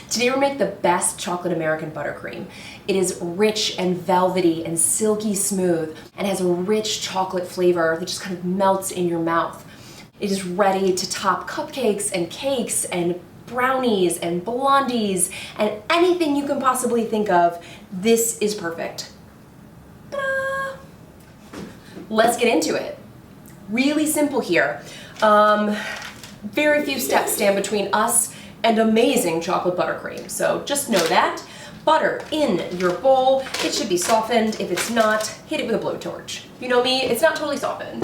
Today we're making the best chocolate American buttercream. It is rich and velvety and silky smooth and has a rich chocolate flavor that just kind of melts in your mouth. It is ready to top cupcakes and cakes and brownies and blondies and anything you can possibly think of. This is perfect. Ta-da! Let's get into it. Really simple here. Very few steps stand between us and amazing chocolate buttercream, so just know that. Butter in your bowl. It should be softened. If it's not, hit it with a blowtorch. You know me, it's not totally softened.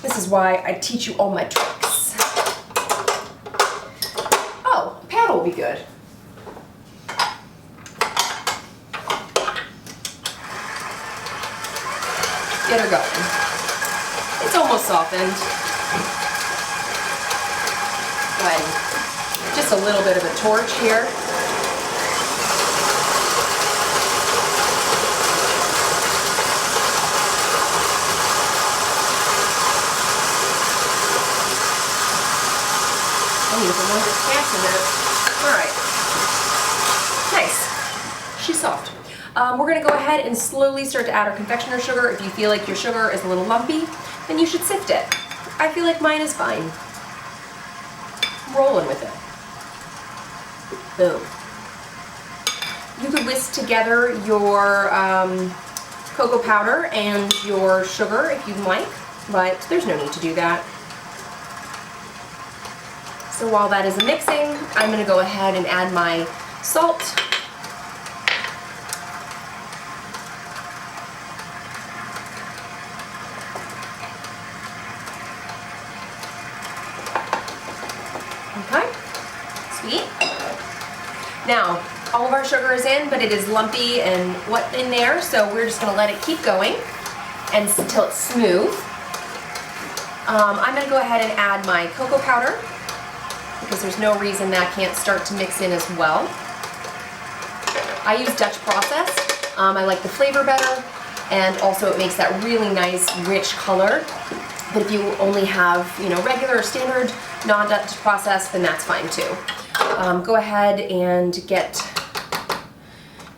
This is why I teach you all my tricks. Oh, a paddle will be good. Get her going. It's almost softened. Go ahead. Just a little bit of a torch here. I need some more gas in there. All right. Nice. She's soft. We're going to go ahead and slowly start to add our confectioner sugar. If you feel like your sugar is a little lumpy, then you should sift it. I feel like mine is fine. I'm rolling with it. Boom. You could whisk together your cocoa powder and your sugar if you'd like, but there's no need to do that. So while that is mixing, I'm going to go ahead and add my salt. Okay, sweet. Now, all of our sugar is in, but it is lumpy and wet in there, so we're just going to let it keep going until it's smooth. I'm going to go ahead and add my cocoa powder, because there's no reason that can't start to mix in as well. I use Dutch process. I like the flavor better, and also it makes that really nice, rich color. But if you only have, regular or standard non-Dutch process, then that's fine too. Go ahead and get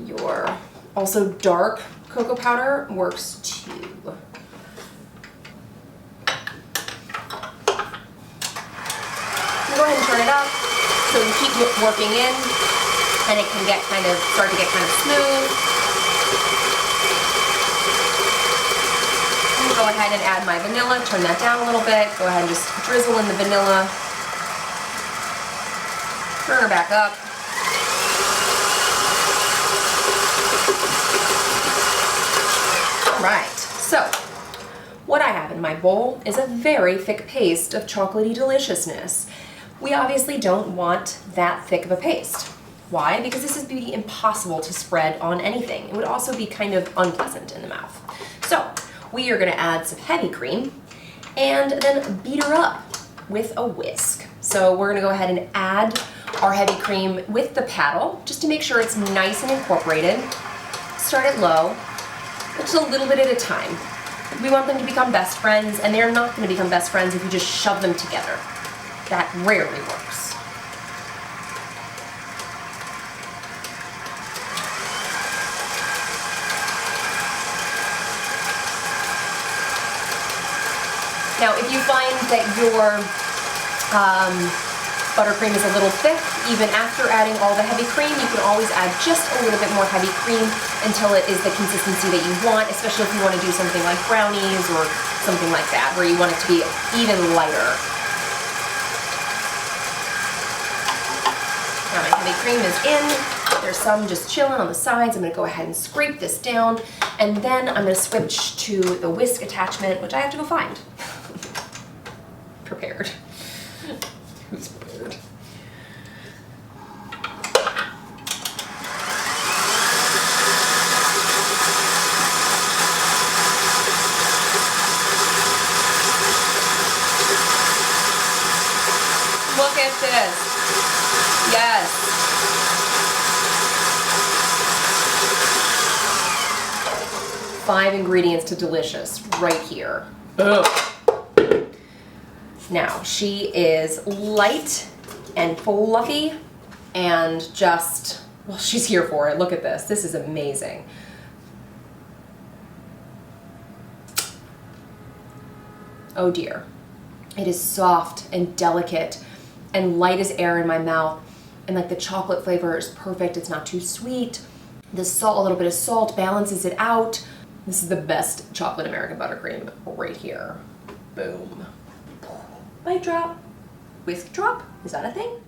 your also dark cocoa powder, works too. Go ahead and turn it up so you keep working in and it can start to get kind of smooth. I'm going to go ahead and add my vanilla, turn that down a little bit, go ahead and just drizzle in the vanilla. Turn her back up. Alright, so what I have in my bowl is a very thick paste of chocolatey deliciousness. We obviously don't want that thick of a paste. Why? Because this would be impossible to spread on anything. It would also be kind of unpleasant in the mouth. So we are going to add some heavy cream and then beat her up with a whisk. So we're going to go ahead and add our heavy cream with the paddle just to make sure it's nice and incorporated. Start it low, just a little bit at a time. We want them to become best friends, and they're not going to become best friends if you just shove them together. That rarely works. Now, if you find that your buttercream is a little thick, even after adding all the heavy cream, you can always add just a little bit more heavy cream until it is the consistency that you want, especially if you want to do something like brownies or something like that, where you want it to be even lighter. Now my heavy cream is in. There's some just chilling on the sides. I'm going to go ahead and scrape this down, and then I'm going to switch to the whisk attachment, which I have to go find. Prepared. Who's prepared? Look at this. Yes. Five ingredients to delicious right here. Ugh. Now, she is light and fluffy and just, well, she's here for it. Look at this. This is amazing. Oh dear. It is soft and delicate and light as air in my mouth. And like the chocolate flavor is perfect. It's not too sweet. The salt, a little bit of salt balances it out. This is the best chocolate American buttercream right here. Boom. Bite drop. Whisk drop. Is that a thing?